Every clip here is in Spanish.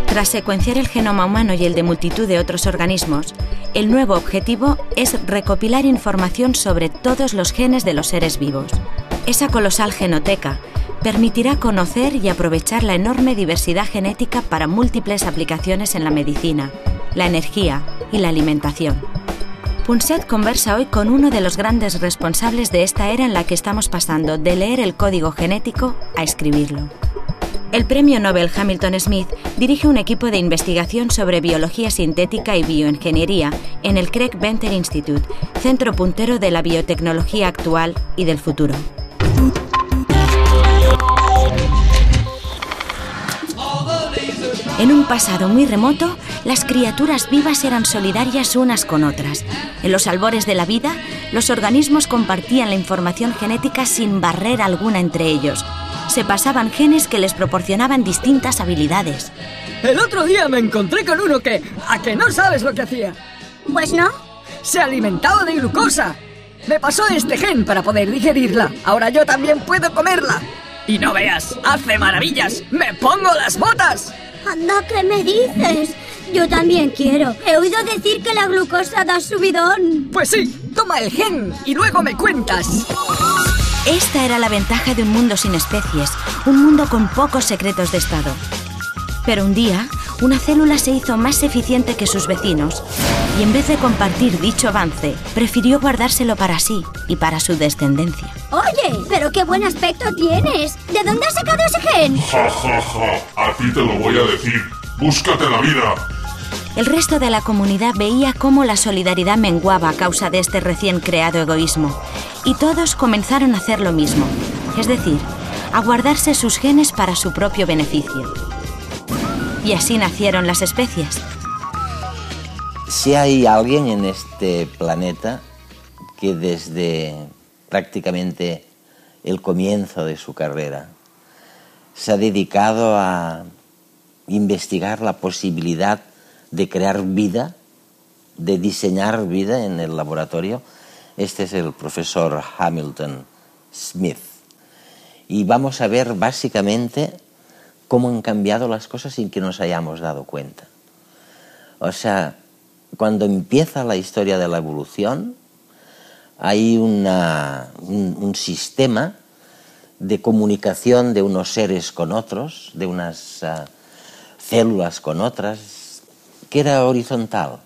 Tras secuenciar el genoma humano y el de multitud de otros organismos, el nuevo objetivo es recopilar información sobre todos los genes de los seres vivos. Esa colosal genoteca permitirá conocer y aprovechar la enorme diversidad genética para múltiples aplicaciones en la medicina, la energía y la alimentación. Punset conversa hoy con uno de los grandes responsables de esta era en la que estamos pasando de leer el código genético a escribirlo. El premio Nobel Hamilton Smith dirige un equipo de investigación sobre biología sintética y bioingeniería en el Craig Venter Institute, centro puntero de la biotecnología actual y del futuro. En un pasado muy remoto, las criaturas vivas eran solidarias unas con otras. En los albores de la vida, los organismos compartían la información genética sin barrera alguna entre ellos. Se pasaban genes que les proporcionaban distintas habilidades. El otro día me encontré con uno que... ¿A que no sabes lo que hacía? Pues no. Se alimentaba de glucosa. Me pasó este gen para poder digerirla. Ahora yo también puedo comerla. Y no veas, hace maravillas. ¡Me pongo las botas! Anda, ¿qué me dices? Yo también quiero. He oído decir que la glucosa da subidón. Pues sí, toma el gen y luego me cuentas. Esta era la ventaja de un mundo sin especies, un mundo con pocos secretos de estado. Pero un día, una célula se hizo más eficiente que sus vecinos y en vez de compartir dicho avance, prefirió guardárselo para sí y para su descendencia. Oye, pero qué buen aspecto tienes. ¿De dónde has sacado ese gen? Ja, ja, ja. A ti te lo voy a decir. ¡Búscate la vida! El resto de la comunidad veía cómo la solidaridad menguaba a causa de este recién creado egoísmo. Y todos comenzaron a hacer lo mismo, es decir, a guardarse sus genes para su propio beneficio. Y así nacieron las especies. Si hay alguien en este planeta que desde prácticamente el comienzo de su carrera se ha dedicado a investigar la posibilidad de crear vida, de diseñar vida en el laboratorio, este es el profesor Hamilton Smith. Y vamos a ver básicamente cómo han cambiado las cosas sin que nos hayamos dado cuenta. O sea, cuando empieza la historia de la evolución, hay un sistema de comunicación de unos seres con otros, de unas células con otras, que era horizontal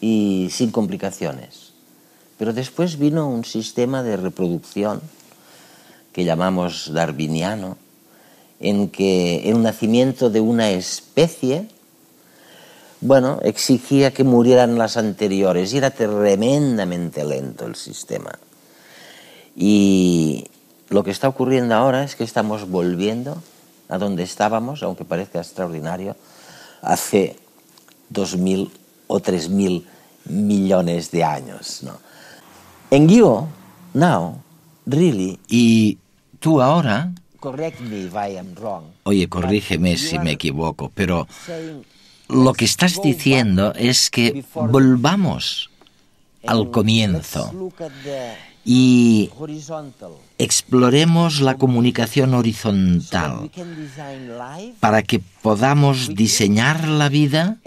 y sin complicaciones. Pero después vino un sistema de reproducción que llamamos darwiniano, en que el nacimiento de una especie, bueno, exigía que murieran las anteriores y era tremendamente lento el sistema. Y lo que está ocurriendo ahora es que estamos volviendo a donde estábamos, aunque parezca extraordinario, hace 2.000 o 3.000 millones de años, ¿no? And you, now, really... Y tú ahora... Correct me if I am wrong. Oye, corrígeme si me equivoco, pero lo que estás diciendo es que volvamos al comienzo y exploremos la comunicación horizontal para que podamos diseñar la vida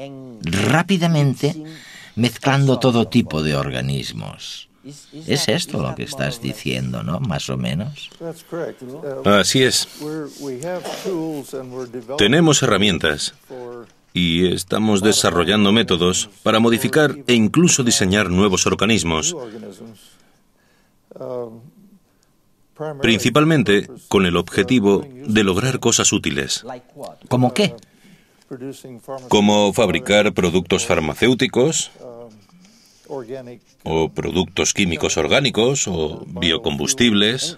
rápidamente mezclando todo tipo de organismos. Es esto lo que estás diciendo, ¿no? Más o menos. Así es. Tenemos herramientas y estamos desarrollando métodos para modificar e incluso diseñar nuevos organismos, principalmente con el objetivo de lograr cosas útiles. ¿Cómo qué? Como fabricar productos farmacéuticos, o productos químicos orgánicos, o biocombustibles.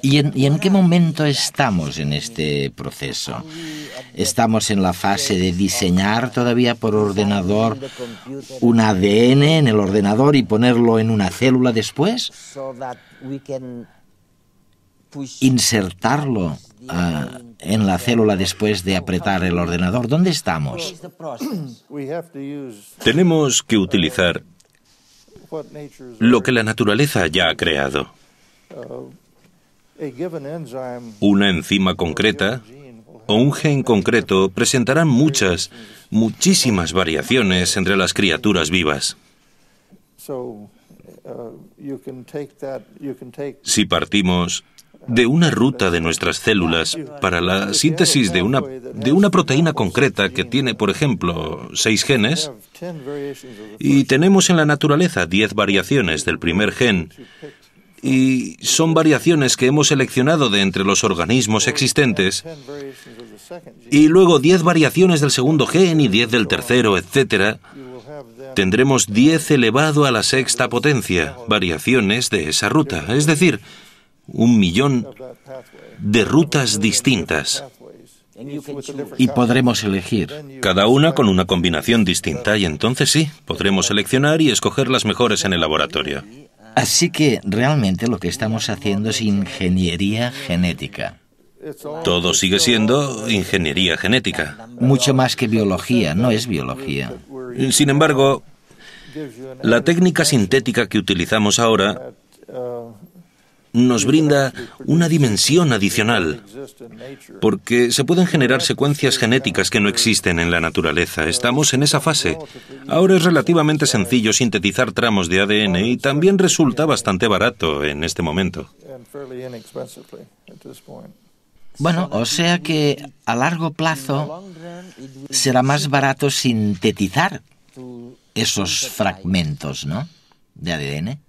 ¿Y en qué momento estamos en este proceso? ¿Estamos en la fase de diseñar todavía por ordenador un ADN en el ordenador y ponerlo en una célula después? ¿Insertarlo en la célula después de apretar el ordenador? ¿Dónde estamos? Tenemos que utilizar lo que la naturaleza ya ha creado. Una enzima concreta o un gen concreto presentarán muchísimas variaciones entre las criaturas vivas. Si partimos de una ruta de nuestras células para la síntesis de una proteína concreta que tiene, por ejemplo, 6 genes, y tenemos en la naturaleza 10 variaciones del primer gen, y son variaciones que hemos seleccionado de entre los organismos existentes, y luego 10 variaciones del segundo gen y 10 del tercero, etc., tendremos 10 elevado a la sexta potencia variaciones de esa ruta, es decir, 1.000.000 de rutas distintas. Y podremos elegir. Cada una con una combinación distinta, y entonces sí, podremos seleccionar y escoger las mejores en el laboratorio. Así que realmente lo que estamos haciendo es ingeniería genética. Todo sigue siendo ingeniería genética. Mucho más que biología, no es biología. Sin embargo, la técnica sintética que utilizamos ahora nos brinda una dimensión adicional, porque se pueden generar secuencias genéticas que no existen en la naturaleza. Estamos en esa fase. Ahora es relativamente sencillo sintetizar tramos de ADN y también resulta bastante barato en este momento. Bueno, o sea que a largo plazo será más barato sintetizar esos fragmentos, ¿no?, de ADN.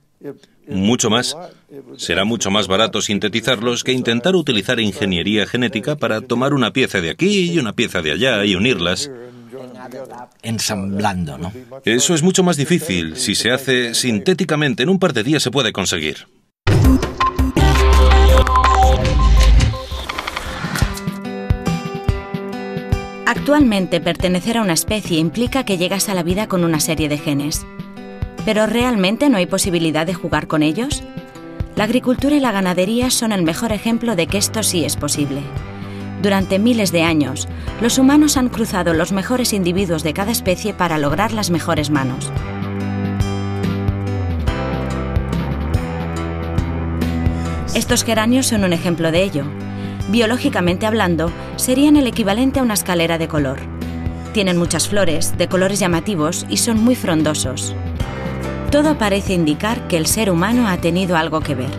Mucho más. Será mucho más barato sintetizarlos que intentar utilizar ingeniería genética para tomar una pieza de aquí y una pieza de allá y unirlas. Ensamblando, ¿no? Eso es mucho más difícil. Si se hace sintéticamente, en un par de días se puede conseguir. Actualmente, pertenecer a una especie implica que llegas a la vida con una serie de genes. ¿Pero realmente no hay posibilidad de jugar con ellos? La agricultura y la ganadería son el mejor ejemplo de que esto sí es posible. Durante miles de años, los humanos han cruzado los mejores individuos de cada especie para lograr las mejores manos. Estos geranios son un ejemplo de ello. Biológicamente hablando, serían el equivalente a una escalera de color. Tienen muchas flores, de colores llamativos, y son muy frondosos. Todo parece indicar que el ser humano ha tenido algo que ver.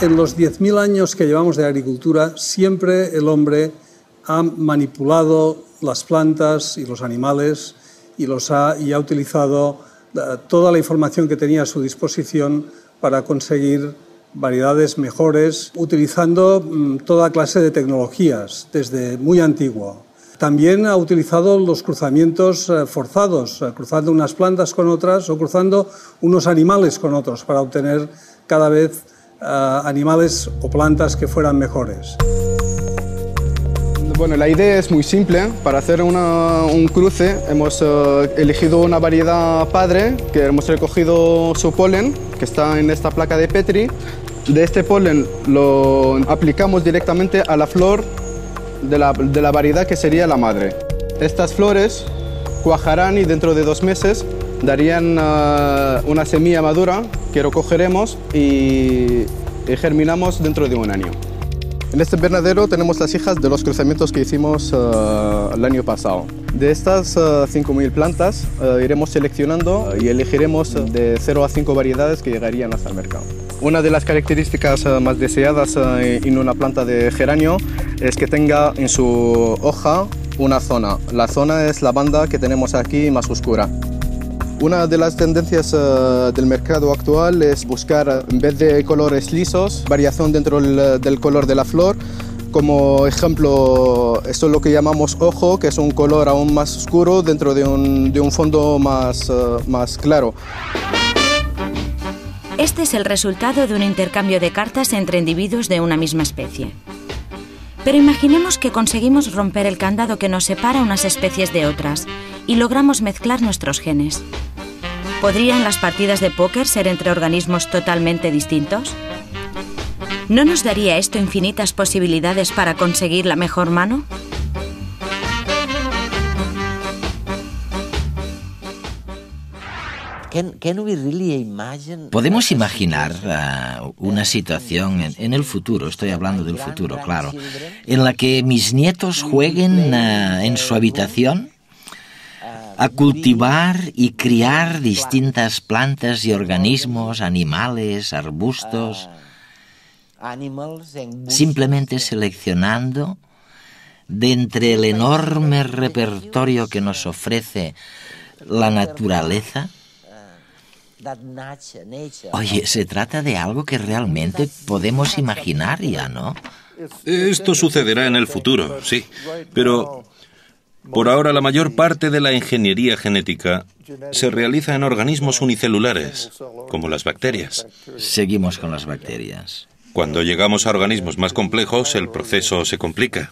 En los 10.000 años que llevamos de agricultura, siempre el hombre ha manipulado las plantas y los animales y ha utilizado toda la información que tenía a su disposición para conseguir variedades mejores, utilizando toda clase de tecnologías desde muy antiguo. También ha utilizado los cruzamientos forzados, cruzando unas plantas con otras o cruzando unos animales con otros para obtener cada vez animales o plantas que fueran mejores. Bueno, la idea es muy simple. Para hacer un cruce hemos elegido una variedad padre, que hemos recogido su polen, que está en esta placa de Petri. De este polen lo aplicamos directamente a la flor de la variedad que sería la madre. Estas flores cuajarán y dentro de 2 meses darían una semilla madura que recogeremos y germinamos dentro de 1 año. En este invernadero tenemos las hijas de los cruzamientos que hicimos el año pasado. De estas 5.000 plantas iremos seleccionando y elegiremos de 0 a 5 variedades que llegarían hasta el mercado. Una de las características más deseadas en una planta de geranio es que tenga en su hoja una zona. La zona es la banda que tenemos aquí más oscura. Una de las tendencias del mercado actual es buscar, en vez de colores lisos, variación dentro del color de la flor, Como ejemplo, esto es lo que llamamos ojo, que es un color aún más oscuro dentro de un fondo más claro. Este es el resultado de un intercambio de cartas entre individuos de una misma especie. Pero imaginemos que conseguimos romper el candado que nos separa unas especies de otras y logramos mezclar nuestros genes. ¿Podrían las partidas de póker ser entre organismos totalmente distintos? ¿No nos daría esto infinitas posibilidades para conseguir la mejor mano? ¿Podemos imaginar una situación en el futuro, estoy hablando del futuro, claro, en la que mis nietos jueguen en su habitación a cultivar y criar distintas plantas y organismos, animales, arbustos, simplemente seleccionando de entre el enorme repertorio que nos ofrece la naturaleza? Oye, se trata de algo que realmente podemos imaginar ya, ¿no? Esto sucederá en el futuro, sí, pero por ahora la mayor parte de la ingeniería genética se realiza en organismos unicelulares, como las bacterias. Seguimos con las bacterias. Cuando llegamos a organismos más complejos, el proceso se complica.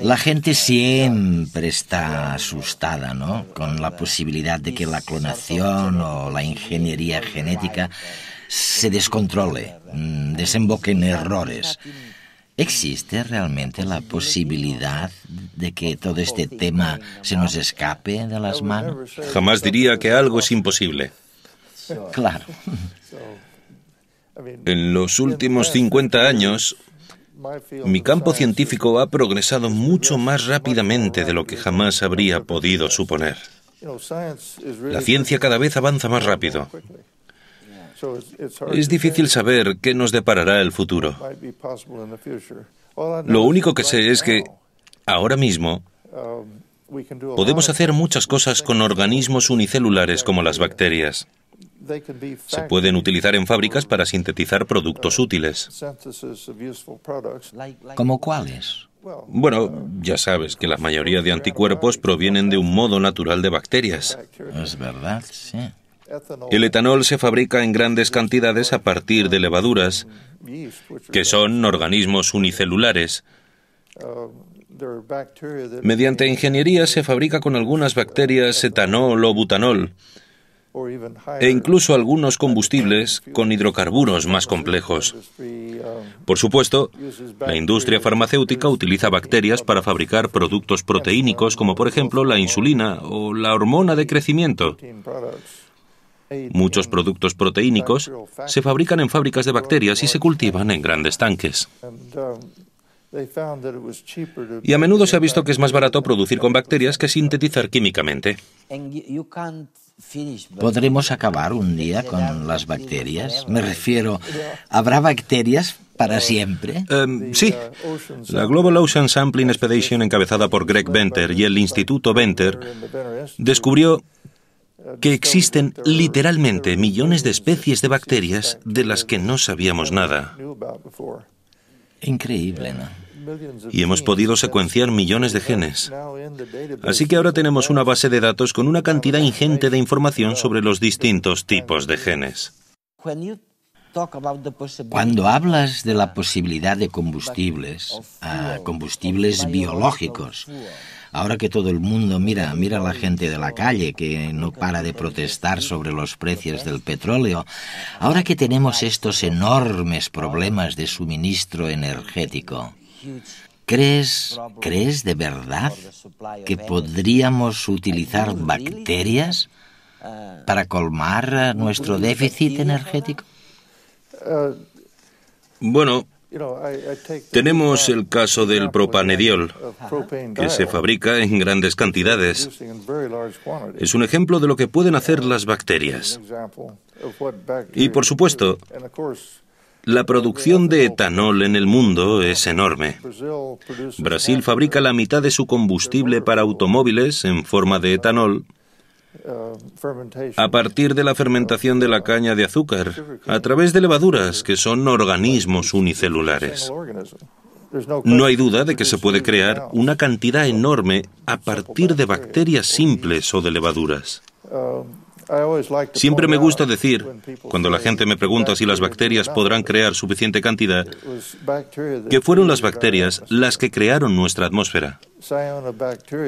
La gente siempre está asustada, ¿no?, con la posibilidad de que la clonación o la ingeniería genética se descontrole, desemboque en errores. ¿Existe realmente la posibilidad de que todo este tema se nos escape de las manos? Jamás diría que algo es imposible. Claro. En los últimos 50 años, mi campo científico ha progresado mucho más rápidamente de lo que jamás habría podido suponer. La ciencia cada vez avanza más rápido. Es difícil saber qué nos deparará el futuro. Lo único que sé es que, ahora mismo, podemos hacer muchas cosas con organismos unicelulares como las bacterias. Se pueden utilizar en fábricas para sintetizar productos útiles. ¿Cómo cuáles? Bueno, ya sabes que la mayoría de anticuerpos provienen de un modo natural de bacterias. Es verdad, sí. El etanol se fabrica en grandes cantidades a partir de levaduras, que son organismos unicelulares. Mediante ingeniería se fabrica con algunas bacterias etanol o butanol, e incluso algunos combustibles con hidrocarburos más complejos. Por supuesto, la industria farmacéutica utiliza bacterias para fabricar productos proteínicos como por ejemplo la insulina o la hormona de crecimiento. Muchos productos proteínicos se fabrican en fábricas de bacterias y se cultivan en grandes tanques. Y a menudo se ha visto que es más barato producir con bacterias que sintetizar químicamente. ¿Podremos acabar un día con las bacterias? Me refiero, ¿habrá bacterias para siempre? Sí. La Global Ocean Sampling Expedition, encabezada por Greg Venter y el Instituto Venter, descubrió que existen literalmente millones de especies de bacterias de las que no sabíamos nada. Increíble, ¿no? Y hemos podido secuenciar millones de genes. Así que ahora tenemos una base de datos con una cantidad ingente de información sobre los distintos tipos de genes. Cuando hablas de la posibilidad de combustibles, combustibles biológicos, ahora que todo el mundo mira a la gente de la calle que no para de protestar sobre los precios del petróleo, ahora que tenemos estos enormes problemas de suministro energético, ¿crees de verdad que podríamos utilizar bacterias para colmar nuestro déficit energético? Bueno, tenemos el caso del propanediol, que se fabrica en grandes cantidades. Es un ejemplo de lo que pueden hacer las bacterias. Y, por supuesto, la producción de etanol en el mundo es enorme. Brasil fabrica la mitad de su combustible para automóviles en forma de etanol a partir de la fermentación de la caña de azúcar, a través de levaduras, que son organismos unicelulares. No hay duda de que se puede crear una cantidad enorme a partir de bacterias simples o de levaduras. Siempre me gusta decir, cuando la gente me pregunta si las bacterias podrán crear suficiente cantidad, que fueron las bacterias las que crearon nuestra atmósfera.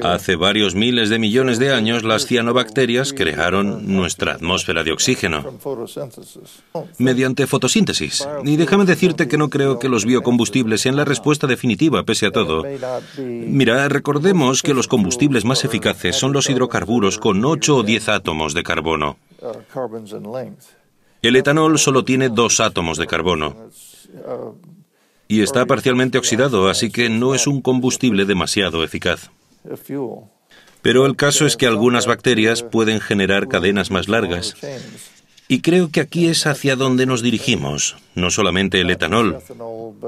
Hace varios miles de millones de años, las cianobacterias crearon nuestra atmósfera de oxígeno mediante fotosíntesis. Y déjame decirte que no creo que los biocombustibles sean la respuesta definitiva, pese a todo. Mira, recordemos que los combustibles más eficaces son los hidrocarburos con 8 o 10 átomos de carbono. El etanol solo tiene 2 átomos de carbono y está parcialmente oxidado, así que no es un combustible demasiado eficaz. Pero el caso es que algunas bacterias pueden generar cadenas más largas. Y creo que aquí es hacia donde nos dirigimos. No solamente el etanol,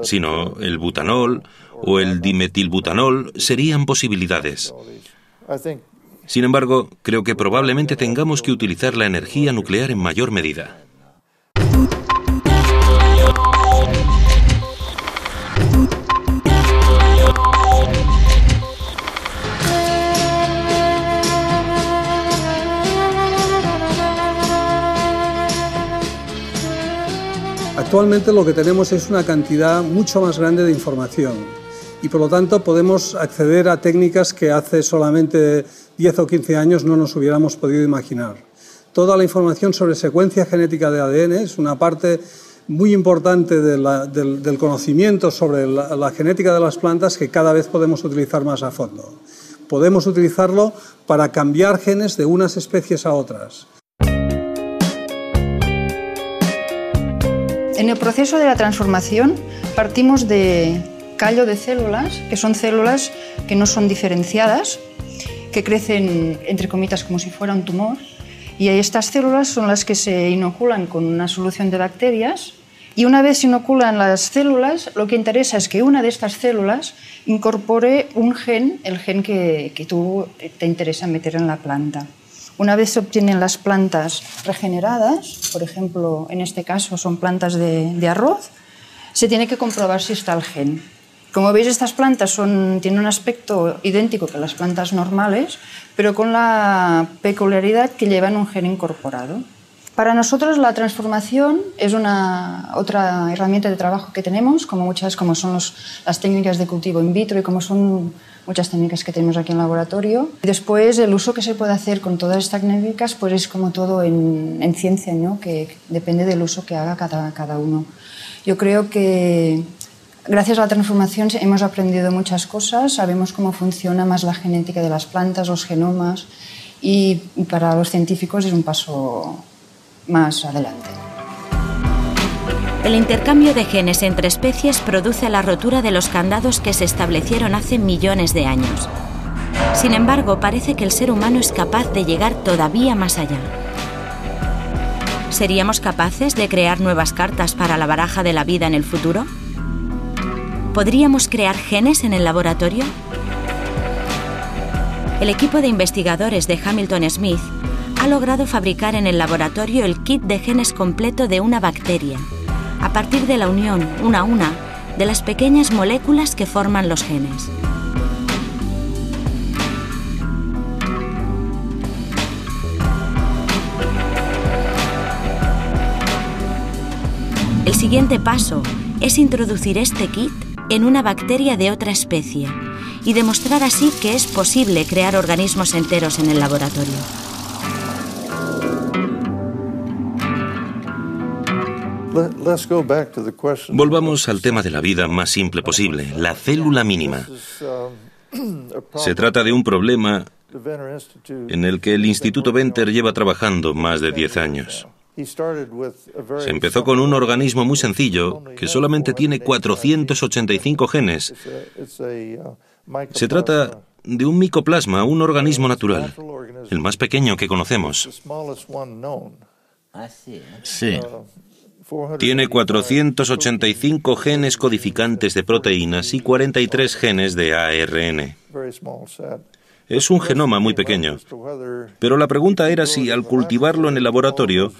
sino el butanol o el dimetilbutanol serían posibilidades. Sin embargo, creo que probablemente tengamos que utilizar la energía nuclear en mayor medida. Actualmente lo que tenemos es una cantidad mucho más grande de información y por lo tanto podemos acceder a técnicas que hace solamente 10 o 15 años no nos hubiéramos podido imaginar. Toda la información sobre secuencia genética de ADN es una parte muy importante del conocimiento sobre la genética de las plantas que cada vez podemos utilizar más a fondo. Podemos utilizarlo para cambiar genes de unas especies a otras. En el proceso de la transformación partimos de callo de células, que son células que no son diferenciadas, que crecen, entre comillas, como si fuera un tumor. Y estas células son las que se inoculan con una solución de bacterias. Y una vez se inoculan las células, lo que interesa es que una de estas células incorpore un gen, el gen que tú te interesa meter en la planta. Una vez se obtienen las plantas regeneradas, por ejemplo, en este caso son plantas de arroz, se tiene que comprobar si está el gen. Como veis, estas plantas tienen un aspecto idéntico que las plantas normales, pero con la peculiaridad que llevan un gen incorporado. Para nosotros la transformación es otra herramienta de trabajo que tenemos, como son las técnicas de cultivo in vitro y como son muchas técnicas que tenemos aquí en el laboratorio. Y después el uso que se puede hacer con todas estas técnicas pues es como todo en ciencia, ¿no? Que depende del uso que haga cada uno. Yo creo que gracias a la transformación hemos aprendido muchas cosas, sabemos cómo funciona más la genética de las plantas, los genomas, y para los científicos es un paso más adelante. El intercambio de genes entre especies produce la rotura de los candados que se establecieron hace millones de años. Sin embargo, parece que el ser humano es capaz de llegar todavía más allá. ¿Seríamos capaces de crear nuevas cartas para la baraja de la vida en el futuro? ¿Podríamos crear genes en el laboratorio? El equipo de investigadores de Hamilton Smith ha logrado fabricar en el laboratorio el kit de genes completo de una bacteria, a partir de la unión, una a una, de las pequeñas moléculas que forman los genes. El siguiente paso es introducir este kit en una bacteria de otra especie y demostrar así que es posible crear organismos enteros en el laboratorio. Volvamos al tema de la vida más simple posible, la célula mínima. Se trata de un problema en el que el Instituto Venter lleva trabajando más de 10 años. Se empezó con un organismo muy sencillo que solamente tiene 485 genes. Se trata de un micoplasma, un organismo natural, el más pequeño que conocemos. Sí. Tiene 485 genes codificantes de proteínas y 43 genes de ARN. Es un genoma muy pequeño. Pero la pregunta era si al cultivarlo en el laboratorio,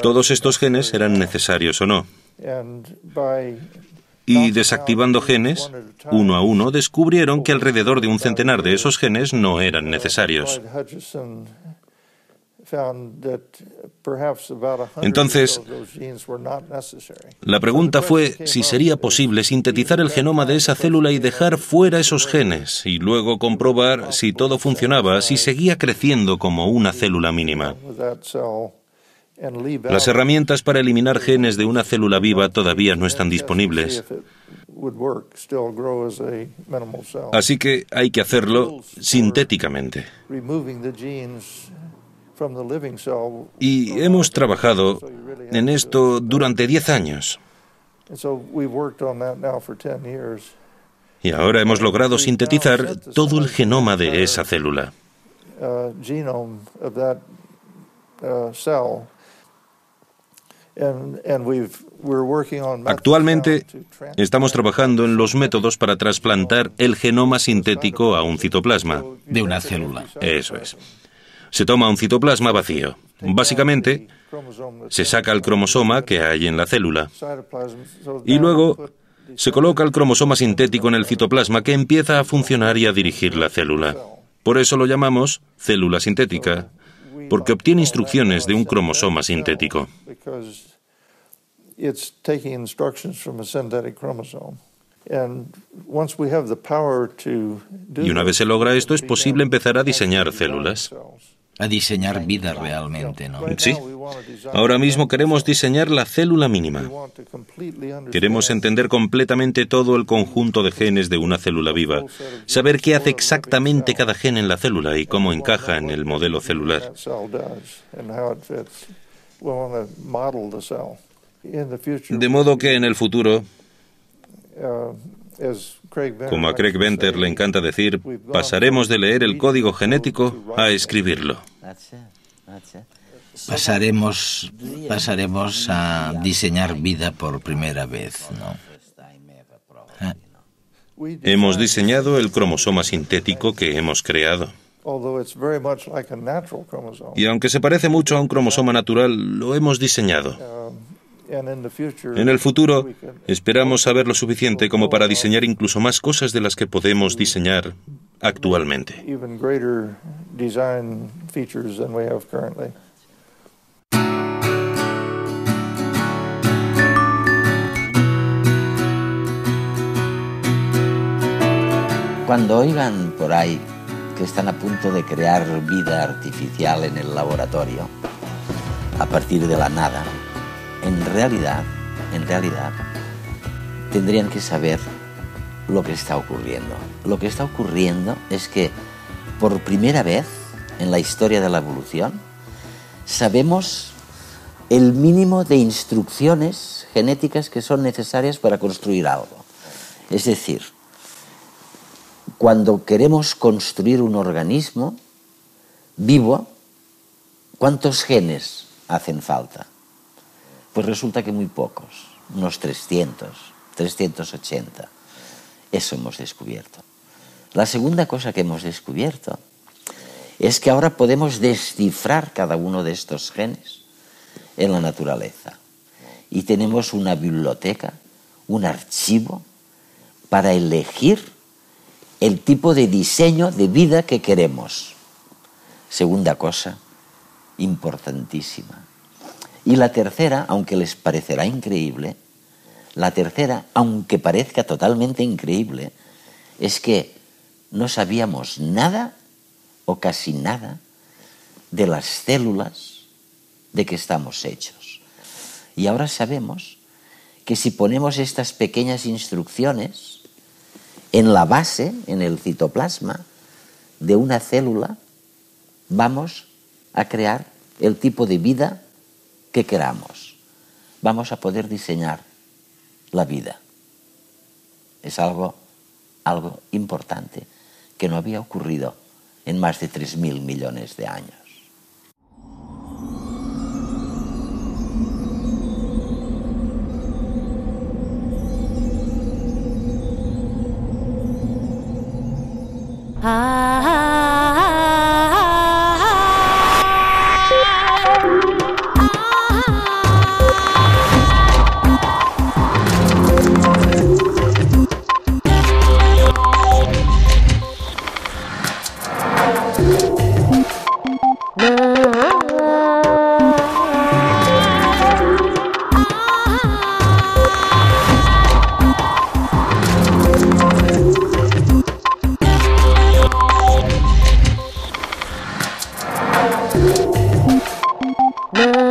todos estos genes eran necesarios o no. Y desactivando genes, uno a uno, descubrieron que alrededor de un centenar de esos genes no eran necesarios. Entonces, la pregunta fue si sería posible sintetizar el genoma de esa célula y dejar fuera esos genes, y luego comprobar si todo funcionaba, si seguía creciendo como una célula mínima. Las herramientas para eliminar genes de una célula viva todavía no están disponibles. Así que hay que hacerlo sintéticamente. Y hemos trabajado en esto durante 10 años. Y ahora hemos logrado sintetizar todo el genoma de esa célula. Actualmente estamos trabajando en los métodos para trasplantar el genoma sintético a un citoplasma. De una célula. Eso es. Se toma un citoplasma vacío. Básicamente, se saca el cromosoma que hay en la célula. Y luego se coloca el cromosoma sintético en el citoplasma que empieza a funcionar y a dirigir la célula. Por eso lo llamamos célula sintética, porque obtiene instrucciones de un cromosoma sintético. Y una vez se logra esto, es posible empezar a diseñar células. A diseñar vida realmente, ¿no? Sí. Ahora mismo queremos diseñar la célula mínima. Queremos entender completamente todo el conjunto de genes de una célula viva, saber qué hace exactamente cada gen en la célula y cómo encaja en el modelo celular. De modo que en el futuro, como a Craig Venter le encanta decir, pasaremos de leer el código genético a escribirlo. Pasaremos a diseñar vida por primera vez, ¿no? Hemos diseñado el cromosoma sintético que hemos creado. Y aunque se parece mucho a un cromosoma natural, lo hemos diseñado. En el futuro, esperamos saber lo suficiente como para diseñar incluso más cosas de las que podemos diseñar actualmente. Cuando oigan por ahí que están a punto de crear vida artificial en el laboratorio, a partir de la nada, en realidad, tendrían que saber lo que está ocurriendo. Lo que está ocurriendo es que, por primera vez en la historia de la evolución, sabemos el mínimo de instrucciones genéticas que son necesarias para construir algo. Es decir, cuando queremos construir un organismo vivo, ¿cuántos genes hacen falta? Pues resulta que muy pocos, unos 300, 380. Eso hemos descubierto. La segunda cosa que hemos descubierto es que ahora podemos descifrar cada uno de estos genes en la naturaleza. Y tenemos una biblioteca, un archivo, para elegir el tipo de diseño de vida que queremos. Segunda cosa importantísima. Y la tercera, aunque les parecerá increíble, aunque parezca totalmente increíble, es que no sabíamos nada o casi nada de las células de que estamos hechos. Y ahora sabemos que si ponemos estas pequeñas instrucciones en la base, en el citoplasma de una célula, vamos a crear el tipo de vida que queramos. Vamos a poder diseñar la vida. Es algo importante que no había ocurrido en más de 3.000 millones de años. Ah. Na